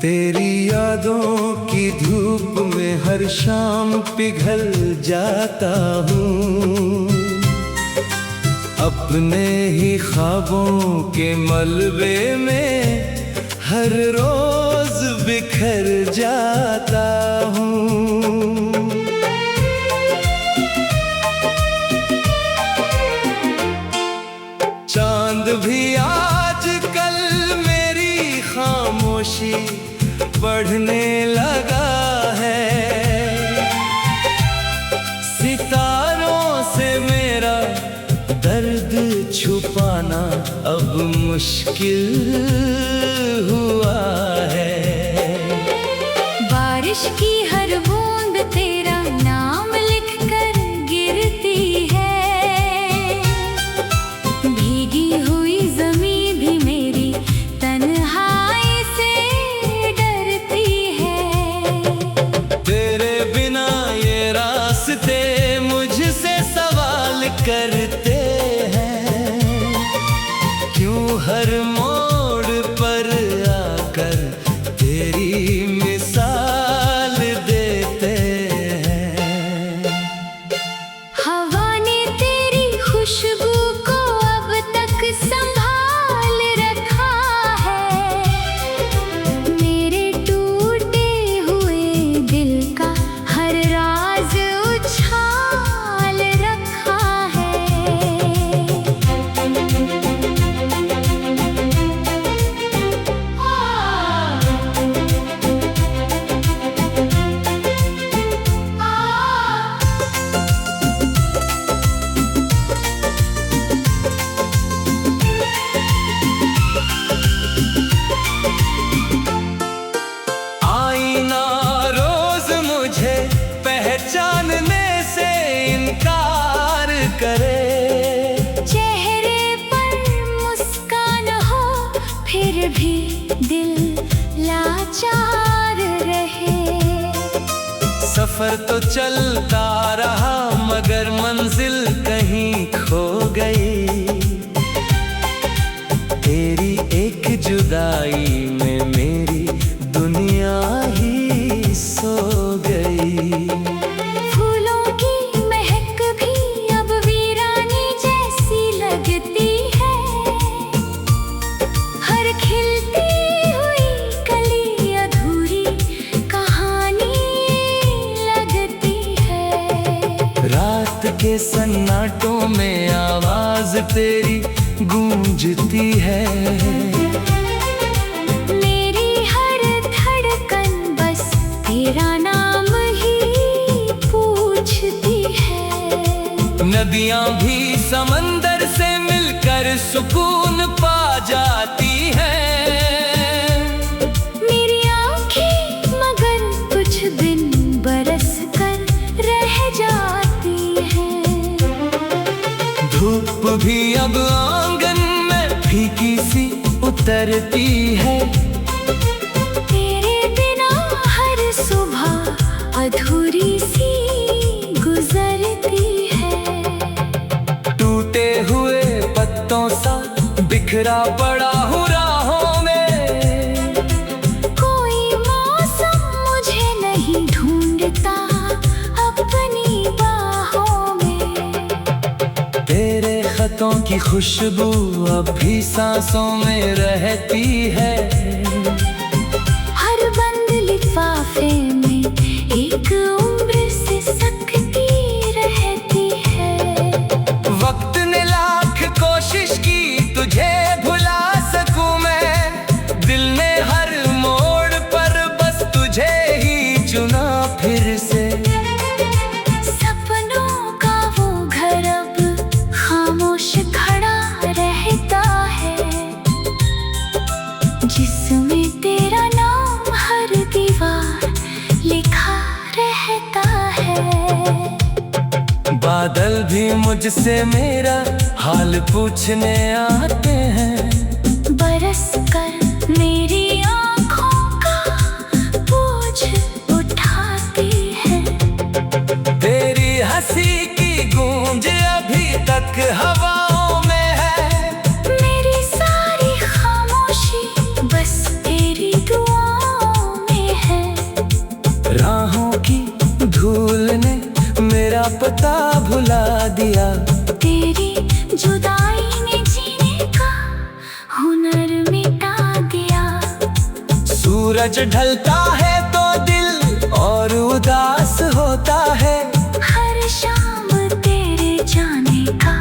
तेरी यादों की धूप में हर शाम पिघल जाता हूँ। अपने ही ख्वाबों के मलबे में हर रोज बिखर जाता हूँ। चांद भी आजकल मेरी खामोशी पढ़ने लगा है। सितारों से मेरा दर्द छुपाना अब मुश्किल हुआ है। बारिश की हर बूंद तेरा नाम लिखकर गिरती है। भीगी हुई ज़मीं भी मेरी तन्हाई से डरती है। तेरे बिना ये रास्ते मुझसे सवाल करते हैं। क्यों हर मोड़ पर आकर तेरी मिसाल देते हैं। हवा ने तेरी खुशबू को अब तक संभाल रखा है। मेरे टूटे हुए दिल का हर राज उछाल रखा है। आईना रोज मुझे पहचानने से इनकार करे। चेहरे पर मुस्कान हो फिर भी दिल लाचार रहे। सफर तो चलता रहा मगर मंजिल कहीं खो गई। तेरी एक जुदाई में मेरी दुनिया ही सो गई। फूलों की महक भी अब वीरानी जैसी लगती है। हर खिलती हुई कली अधूरी कहानी लगती है। रात के सन्नाटों में आवाज तेरी गूंजती है। मेरी हर धड़कन बस तेरा नाम ही पूछती है। नदियां भी समंदर से मिलकर सुकून पा जाती हैं। मेरी आँखें मगर कुछ दिन बरस कर रह जाती हैं। धूप भी अब आंगन में फीकी सी उतरती है। तेरे बिना हर सुबह अधूरी सी गुजरती है। टूटे हुए पत्तों सा बिखरा पड़ा हूँ राहों में। कोई मौसम मुझे नहीं ढूंढता अपनी बाहों में। तेरे खतों की खुशबू अब भी सांसों में रहती है। हर बंद लिफाफे में एक उम्र से सकती रहती है। वक्त ने लाख कोशिश की तुझे भुला सकूं मैं। दिल ने हर मोड़ पर बस तुझे ही चुना फिर से। सपनों का वो घर अब खामोश खड़ा रहता है। जिसमें तेरा नाम हर दीवार लिखा रहता है। बादल भी मुझसे मेरा हाल पूछने आते हैं। बरस कर मेरी आँखों का बोझ उठाती है। तेरी हंसी की गूंज अभी तक हवाओं में है। मेरी सारी खामोशी बस तेरी दुआओं लापता भुला दिया। तेरी जुदाई ने जीने का हुनर मिटा दिया। सूरज ढलता है तो दिल और उदास होता है। हर शाम तेरे जाने का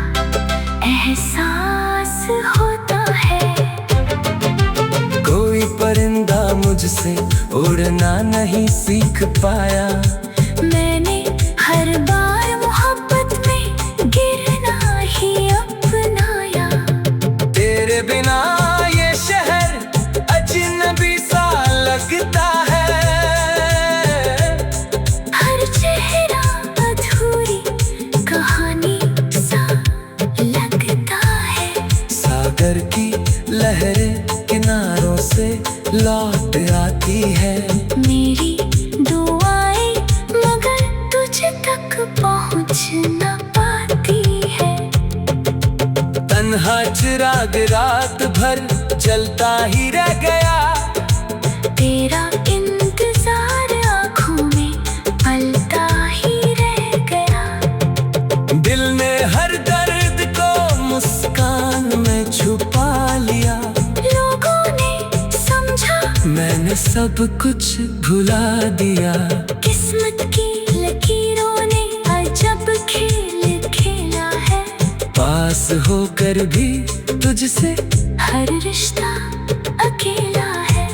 एहसास होता है। कोई परिंदा मुझसे उड़ना नहीं सीख पाया। मैंने हर बार मोहब्बत में गिरना ही अपनाया। तेरे बिना ये शहर अजनबी सा लगता है। हर चेहरा अधूरी कहानी सा लगता है। सागर की लहरें किनारों से लौट आती है। मेरी दुआएं मगर तुझ तक पहुंच न पाती है। तन्हा चिराग रात भर जलता ही रह गया। तेरा इंतजार आँखों में पलता ही रह गया। दिल ने हर दर्द को मुस्कान में छुपा लिया। लोगों ने समझा मैंने सब कुछ भुला दिया। किस्मत की लकीरों ने अजब खेल खेला है। पास होकर भी तुझसे हर रिश्ता अकेला है।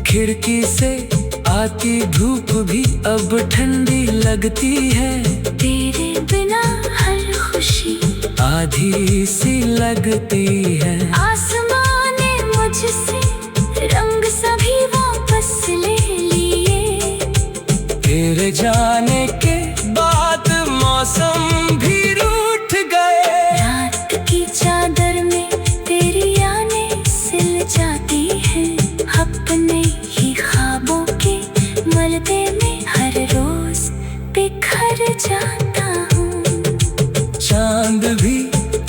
खिड़की से आती धूप भी अब ठंडी लगती है। तेरे बिना हर खुशी आधी सी लगती है। आसमां ने मुझसे रंग सभी वापस ले लिए। तेरे जाने के बाद मौसम भी रूठ गए। रात की चादर में तेरी यादें सिल जाती है। अपने ही ख्वाबों के मलबे में हर रोज बिखर जाता हूँ। चांद भी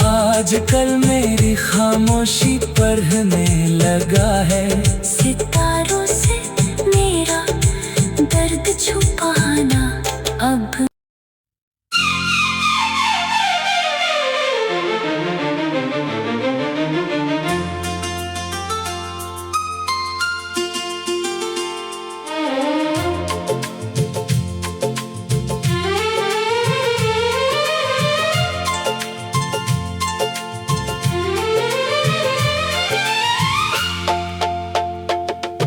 आजकल मेरी खामोशी पढ़ने लगा है। सितारों से मेरा दर्द छुपाना अब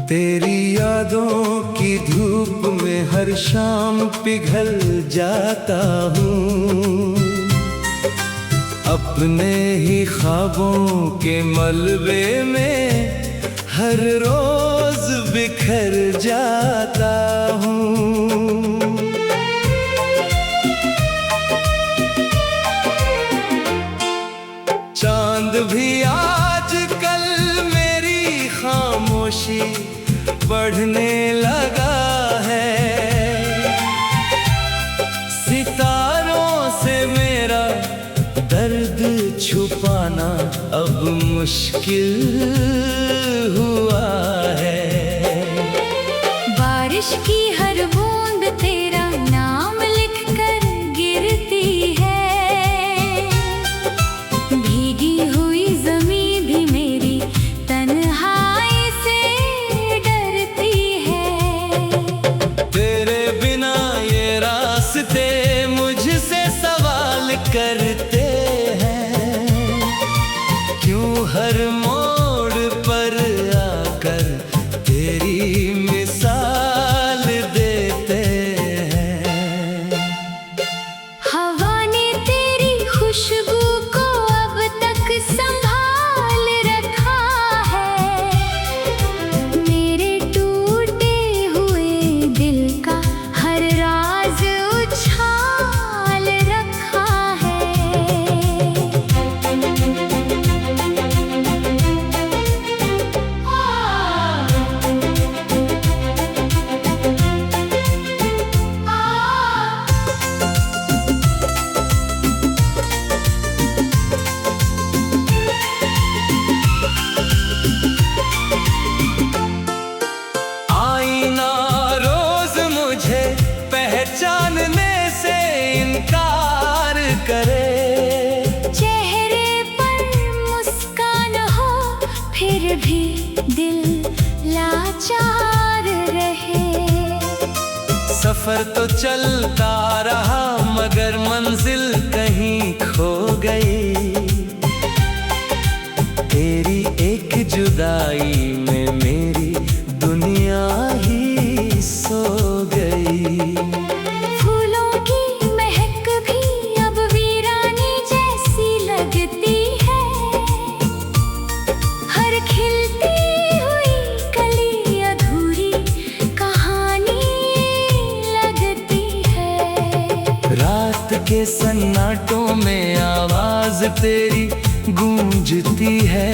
तेरी यादों की धूप में हर शाम पिघल जाता हूँ। अपने ही ख्वाबों के मलबे में हर रोज बिखर जाता हूँ। चांद भी आजकल मेरी खामोशी पढ़ने लगा है। सितारों से मेरा दर्द छुपाना अब मुश्किल हुआ है। बारिश की हर बूंद तेरा नाम लिखकर गिरती है। भीगी हुई ज़मीं भी मेरी तन्हाई से डरती है। तेरे बिना ये रास्ते मुझसे सवाल करते हैं। क्यों हर मोड़ पर आकर तेरी मिसाल देते हैं। हवा ने तेरी खुशबू को अब तक संभाल रखा है। मेरे टूटे हुए दिल का हर राज उछाल रखा है। इनकार करे। चेहरे पर मुस्कान हो फिर भी दिल लाचार रहे। सफर तो चलता रहा मगर मंजिल कहीं खो गई। तेरी एक जुदाई में मेरी दुनिया ही सो गई। फूलों की महक भी अब वीरानी जैसी लगती है। हर खिलती हुई कली अधूरी कहानी लगती है। रात के सन्नाटों में आवाज तेरी गूंजती है।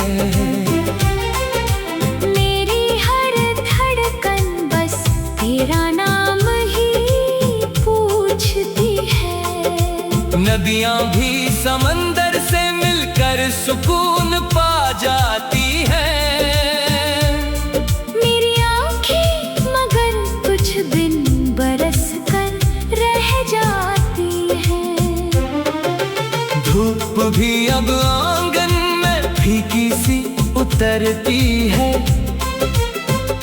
मेरी हर धड़कन बस तेरा नाम ही पूछती है। नदियां भी समंदर से मिलकर सुकून पा जाती हैं। मेरी आँखें मगर कुछ दिन बरस कर रह जाती हैं। धूप भी अब आंगन में फीकी सी उतरती है।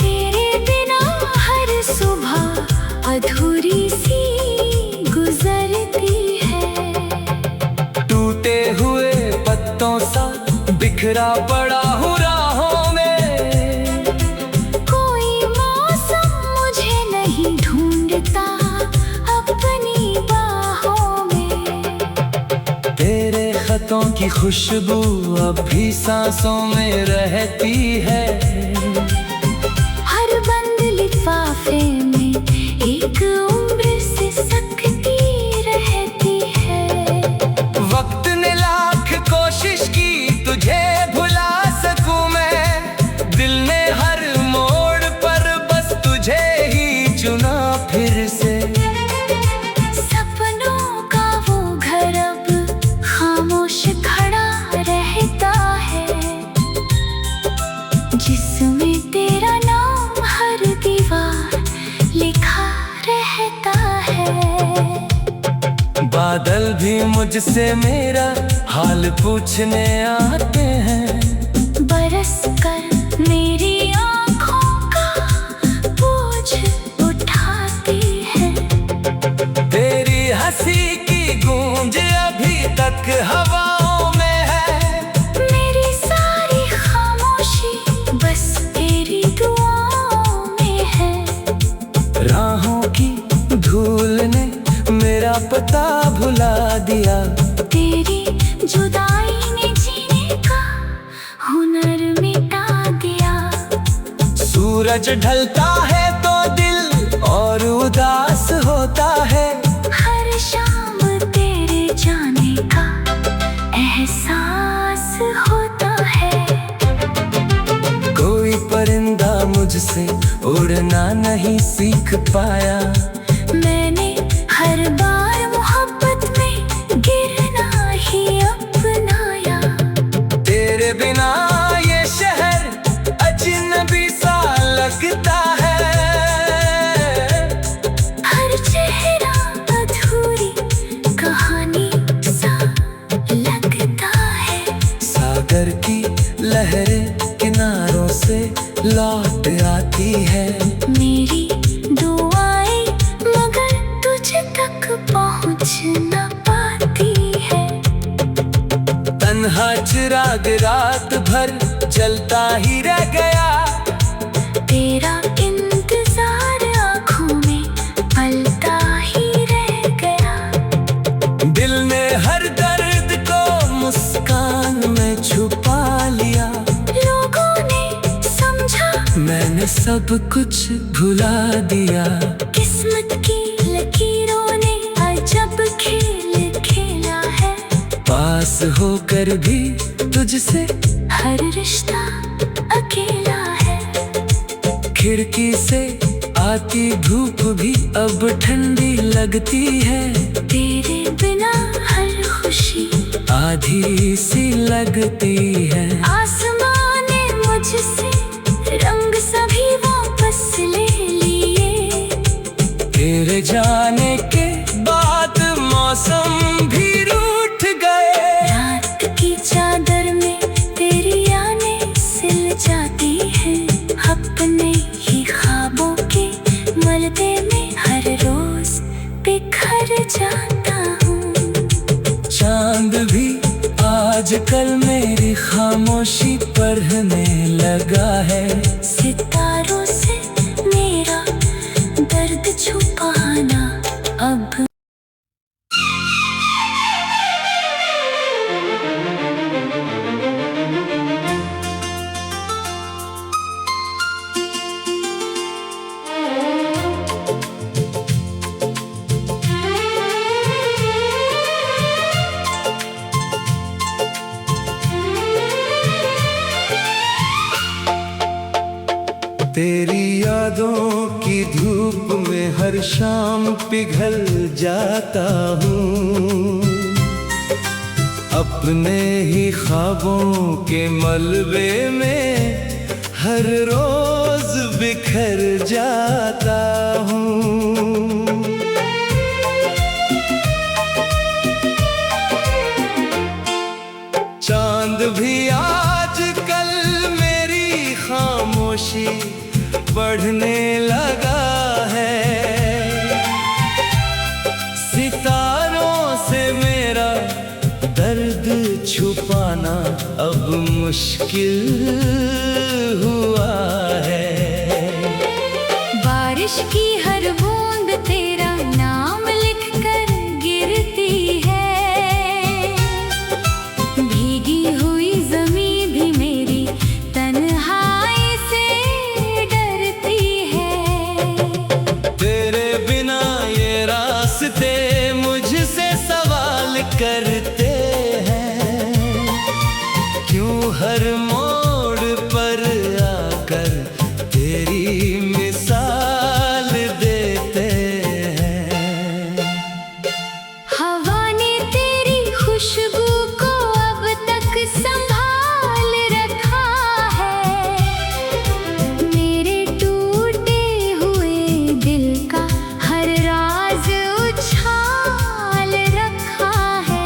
तेरे बिना हर सुबह अधूरी सी गुजरती है। टूटे हुए पत्तों सा बिखरा पड़ा हूँ राहों में। कोई मौसम मुझे नहीं ढूंढता अपनी बाहों में। तेरे खतों की खुशबू अब भी सांसों में रहती है। हर बंद लिफाफे में एक उम्र से सकती रहती है। वक्त ने लाख कोशिश की तुझे भुला सकूं मैं। दिल ने हर मोड़ पर बस तुझे ही चुना फिर से। सपनों का वो घर अब खामोश खड़ा रहता है। जिसमें तेरा नाम हर दीवार लिखा रहता है। बादल भी मुझसे मेरा हाल पूछने आते हैं। बरस कर मेरी आँखों का बोझ उठाती है। तेरी हंसी की गूंज अभी तक हवाओं में है। मेरी सारी खामोशी बस तेरी दुआओं में है। राहों की धूल ने मेरा पता भुला दिया। तेरी जुदाई ने जीने का हुनर मिटा दिया। सूरज ढलता है तो दिल और उदास होता है। हर शाम तेरे जाने का एहसास होता है। कोई परिंदा मुझसे उड़ना नहीं सीख पाया। मैंने हर बार मोहब्बत में गिरना ही अपनाया। तेरे बिना ये शहर अजनबी सा लगता है। हर चेहरा अधूरी कहानी सा लगता है। सागर की लहरें किनारों से लौट आती है। मेरी दुआएं मगर तुझ तक पहुँच न पाती है। तन्हा चिराग रात भर जलता ही रह गया। तेरा इंतजार आँखों में पलता ही रह गया। दिल ने हर दर्द को मुस्कान में छुपा लिया। लोगों ने समझा मैंने सब कुछ भुला दिया। किस्मत की लकीरों ने अजब खेल खेला है। पास होकर भी तुझसे हर रिश्ता अकेला है। खिड़की से आती धूप भी अब ठंडी लगती है। तेरे बिना हर खुशी आधी सी लगती है। आसमां ने मुझसे रंग सभी वापस ले लिए। तेरे जाने के बाद मौसम आजकल मेरी खामोशी पढ़ने लगा है। सितारों से मेरा दर्द छुपाना अब तेरी यादों की धूप में हर शाम पिघल जाता हूँ। अपने ही ख्वाबों के मलबे में हर रोज बिखर जाता हूँ। चांद भी आजकल मेरी खामोशी बढ़ने लगा है। सितारों से मेरा दर्द छुपाना अब मुश्किल हुआ है। बारिश की हर बूंद तेरा नाम लिखकर गिरती है। भीगी हुई ज़मीं भी मेरी तन्हाई से डरती है। तेरे बिना ये रास्ते मुझसे सवाल करते हैं। क्यों हर मोड़ पर आकर तेरी मिसाल देते हैं। हवा ने तेरी खुशबू को अब तक संभाल रखा है। मेरे टूटे हुए दिल का हर राज उछाल रखा है।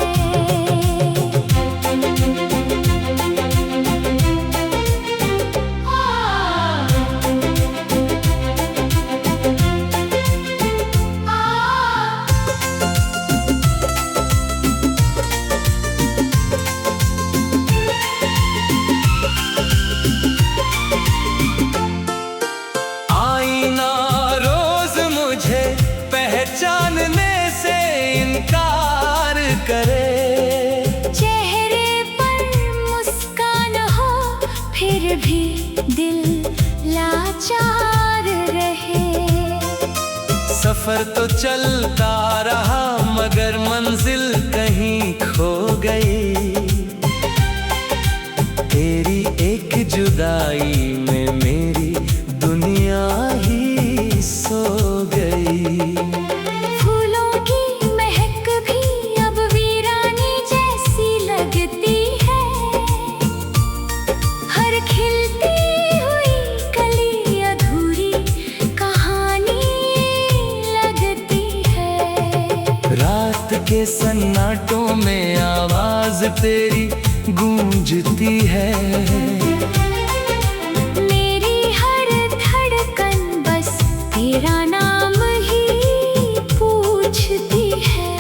आईना रोज मुझे पहचानने से इनकार करे। चेहरे पर मुस्कान हो फिर भी दिल लाचार रहे। सफर तो चलता रहा मगर मंजिल कहीं खो गई। तेरी एक जुदाई में मेरी दुनिया ही सो गई। फूलों की महक भी अब वीरानी जैसी लगती है। हर खिलती हुई कली अधूरी कहानी लगती है। रात के सन्नाटों में आवाज तेरी गूंजती है। मेरी हर धड़कन बस तेरा नाम ही पूछती है।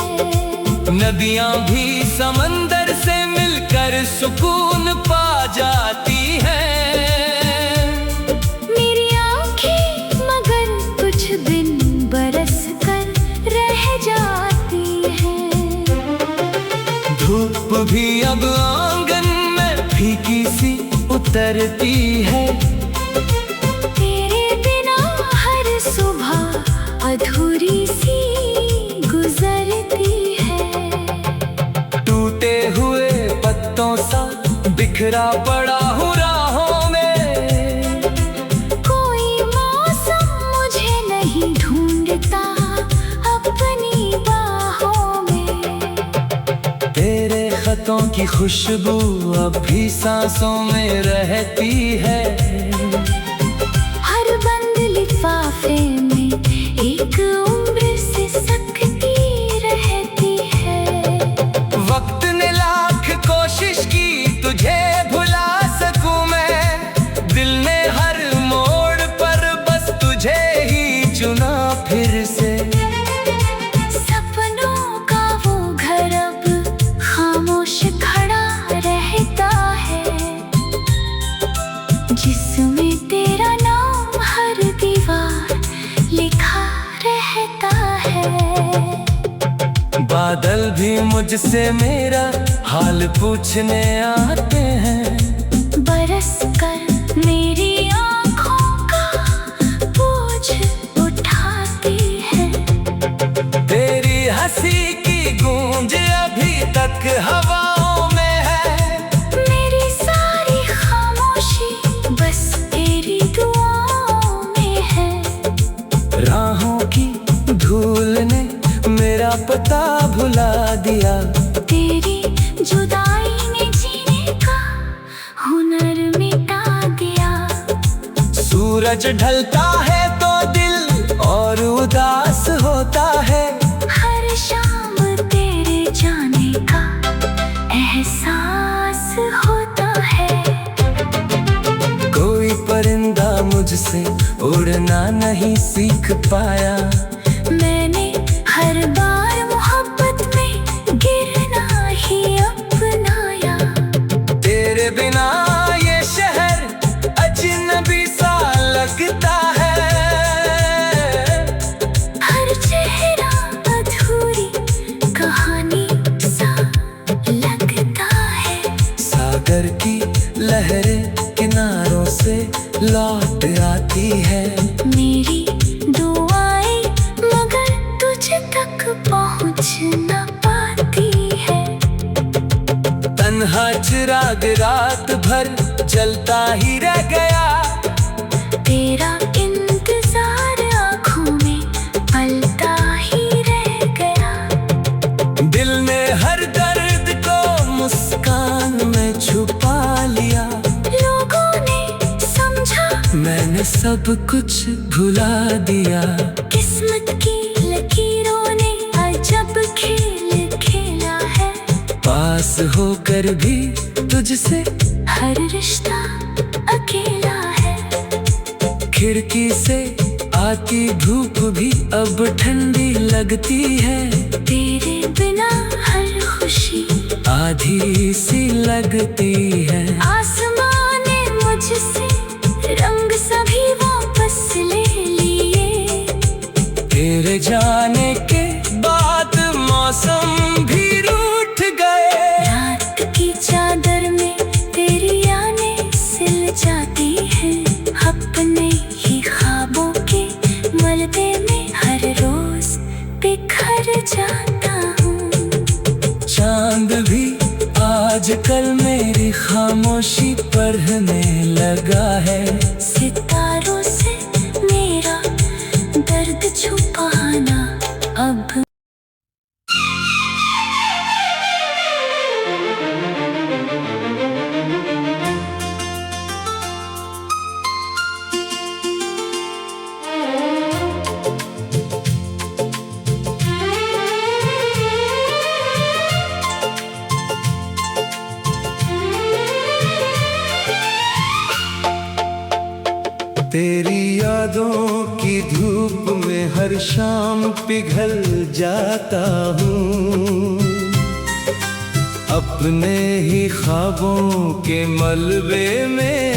नदियां भी समंदर से मिलकर सुकून पा जाती हैं। मेरी आँखें मगर कुछ दिन बरस कर रह जाती हैं। धूप भी अब आंगन में फीकी सी उतरती है। तेरे बिना हर सुबह अधूरी सी गुजरती है। टूटे हुए पत्तों सा बिखरा पड़ा हूँ राहों में। कोई मौसम मुझे नहीं ढूंढता अपनी बाहों में। तेरे खतों की खुशबू अब भी सांसों में रहती है। हर बंद लिफाफे में एक उम्र से सकती रहती है। वक्त ने लाख कोशिश की तुझे भुला सकूं मैं। दिल ने हर मोड़ पर बस तुझे ही चुना फिर से। सपनों का वो घर अब खामोश खड़ा रह मुझसे मेरा हाल पूछने आते हैं। बरस कर मेरी आँखों का बोझ उठाती है। तेरी हंसी की गूंज अभी तक हवाओं में है। मेरी सारी खामोशी बस तेरी दुआओं में है। राहों की धूल ने मेरा पता भुला दिया। तेरी जुदाई ने जीने का हुनर मिटा दिया। सूरज ढलता है तो दिल और उदास होता है। हर शाम तेरे जाने का एहसास होता है। कोई परिंदा मुझसे उड़ना नहीं सीख पाया। मैंने हर बार मोहब्बत में गिरना ही अपनाया। तेरे बिना ये शहर अजनबी सा लगता है। हर चेहरा अधूरी कहानी सा लगता है। सागर की लहरें किनारों से लौट आती है। मेरी दुआएं मगर तुझ तक पहुंच न पाती है। तन्हा चिराग रात भर जलता ही रह गया। तेरा इंतजार आँखों में पलता ही रह गया। दिल ने हर दर्द को मुस्कान में छुपा लिया। लोगों ने समझा मैंने सब कुछ भुला दिया। किस्मत की लकीरों ने अजब खेल खेला है। पास होकर भी तुझसे हर रिश्ता अकेला है। खिड़की से आती धूप भी अब ठंडी लगती है। तेरे बिना हर खुशी आधी सी लगती है। आसमां ने मुझसे रंग सभी वापस ले लिए। तेरे जाने के बाद मौसम भी रूठ गए। रात की चादर में तेरी यादें सिल जाती हैं। अपने ही ख्वाबों के मलबे में हर रोज बिखर जाता हूँ। चांद भी आजकल मेरी खामोशी पढ़ने लगा है। सितारों से मेरा दर्द छुपाना अब तेरी यादों की धूप में हर शाम पिघल जाता हूँ। अपने ही ख्वाबों के मलबे में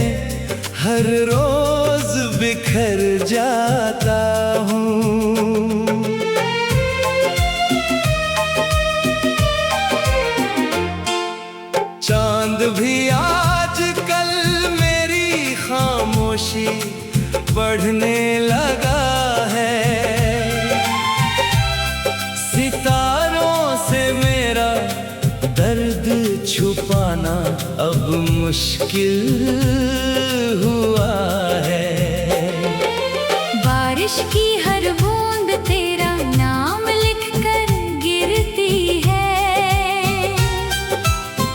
हर रोज बिखर जाता हूँ। चांद भी आजकल मेरी खामोशी बढ़ने लगा है। सितारों से मेरा दर्द छुपाना अब मुश्किल हुआ है। बारिश की हर बूंद तेरा नाम लिखकर गिरती है।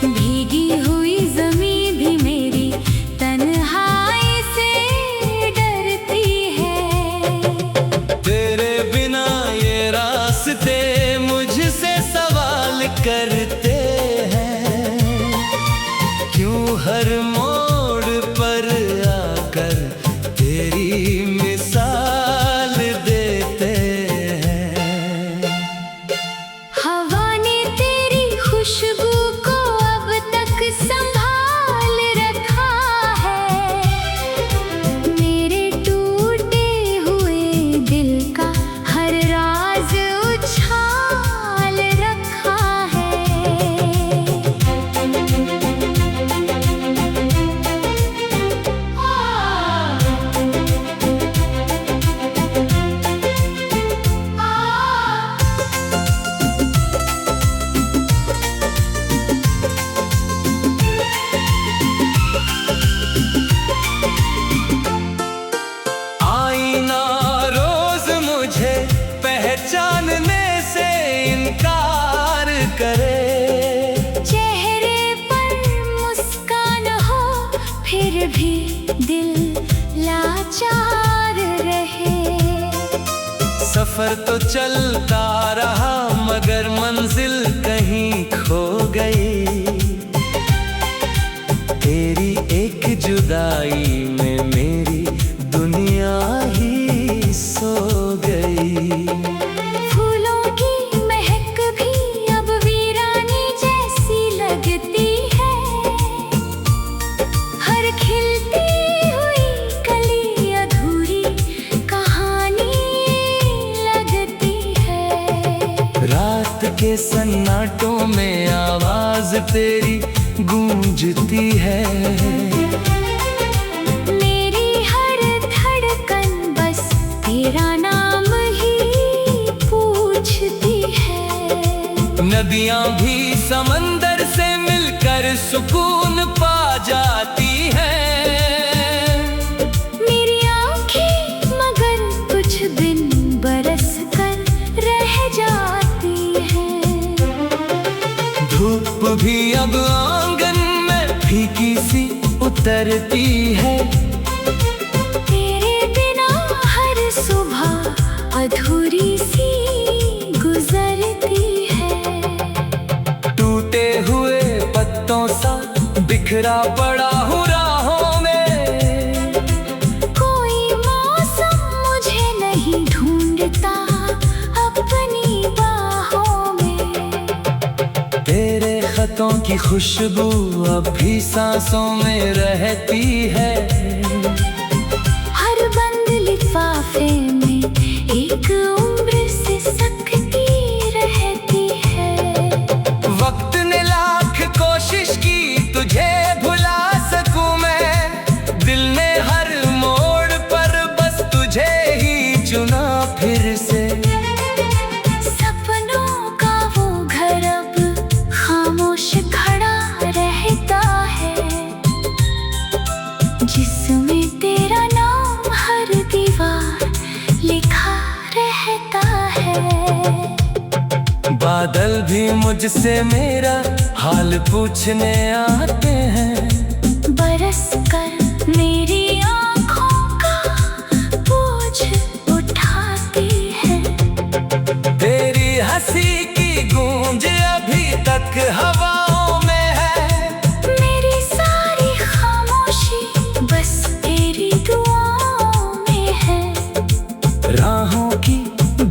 भीगी हुई ज़मीं भी मेरी तन्हाई से डरती है। तेरे बिना ये रास्ते मुझसे सवाल करते हैं। क्यों हर मोड़ पर आकर तेरी मिसाल देते हैं। हवा ने तेरी खुशबू को अब तक संभाल रखा है। मेरे टूटे हुए दिल का हर राज उछाल रखा है। सफर तो चलता रहा मगर मंजिल कहीं खो गई। तेरी एक जुदाई में मेरी दुनिया ही सो गई। फूलों की महक भी अब वीरानी जैसी लगती है। हर खिलती हुई कली अधूरी कहानी लगती है। रात के सन्नाटों में आवाज तेरी गूंजती है। मेरी हर धड़कन बस तेरा नाम ही पूछती है। नदियां भी समंदर से मिलकर सुकून पा जाती हैं। मेरी आँखें मगर कुछ दिन बरस कर रह जाती हैं। धूप भी अब आंगन में फीकी सी उतरती है। तेरे बिना हर सुबह अधूरी सी गुजरती है। टूटे हुए पत्तों सा बिखरा पड़ा हूँ राहों में। कोई मौसम मुझे नहीं ढूंढता अपनी बाहों में। तेरे खतों की खुशबू अब भी सांसों में रहती है। हर बंद लिफाफे में एक उम्र से सकती रहती है। वक्त ने लाख कोशिश की तुझे भुला सकूं मैं। दिल ने हर मोड़ पर बस तुझे ही चुना फिर से। सपनों का वो घर अब खामोश खड़ा रहता है। जिसमें तेरा नाम हर दीवार लिखा रहता है। बादल भी मुझसे मेरा हाल पूछने आते हैं। बरस कर मेरी आँखों का बोझ उठाती है। तेरी हंसी की गूंज अभी तक हवाओं में है। मेरी सारी खामोशी बस तेरी दुआओं में है। राहों की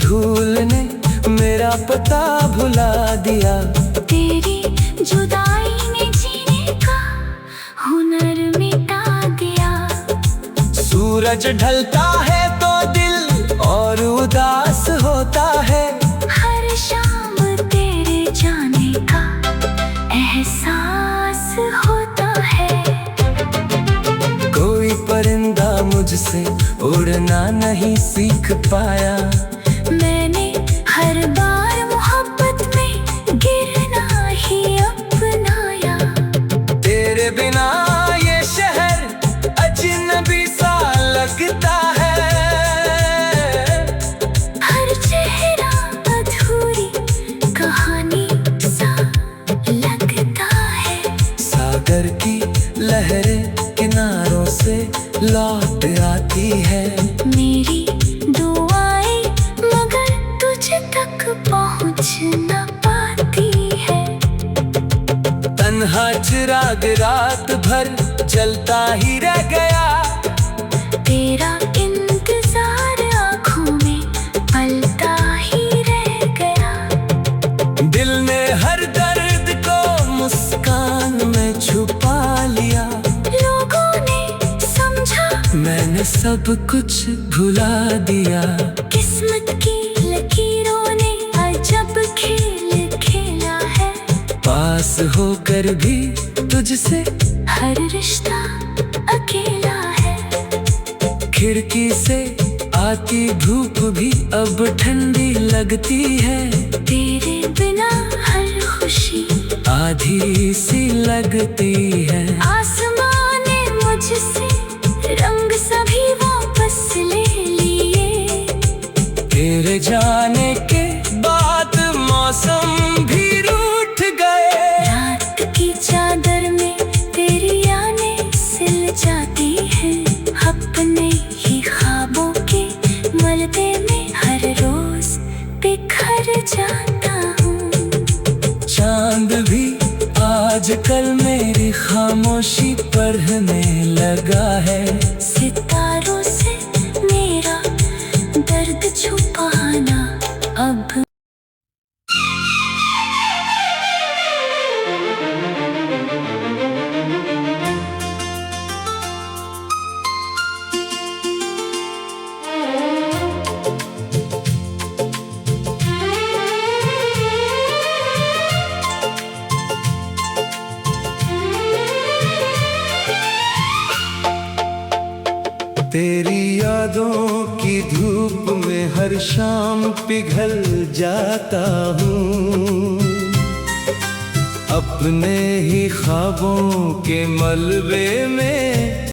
धूल ने मेरा पता भुला दिया। तेरी जुदाई ने जीने का हुनर मिटा दिया। सूरज ढलता है तो दिल और उदास होता है। हर शाम तेरे जाने का एहसास होता है। कोई परिंदा मुझसे उड़ना नहीं सीख पाया। मैंने हर बार मोहब्बत में गिरना ही अपनाया। तेरे बिना ये शहर अजनबी सा लगता है। हर चेहरा अधूरी कहानी सा लगता है। सागर की लहरें किनारों से लौट आती है। मेरी दुआएं मगर तुझ तक पहुँच न पाती है। तन्हा चिराग रात भर जलता ही रह गया। तेरा इंतजार आँखों में पलता ही रह गया। दिल ने हर दर्द को मुस्कान में छुपा लिया। लोगों ने समझा मैंने सब कुछ भुला दिया। किस्मत की लकीरों ने अजब खेल खेला है। पास होकर भी तुझसे हर रिश्ता अकेला है। खिड़की से आती धूप भी अब ठंडी लगती है। तेरे बिना हर खुशी आधी सी लगती है। आसमां ने मुझसे रंग सभी वापस ले लिए। तेरे जाने के बाद मौसम भी रूठ गए। रात की चादर में तेरी यादें सिल जाती हैं। अपने ही ख्वाबों के मलबे में हर रोज चांद भी आजकल मेरी खामोशी पढ़ने लगा है। सितारों से मेरा दर्द छुपाना अब तेरी यादों की धूप में हर शाम पिघल जाता हूँ। अपने ही ख्वाबों के मलबे में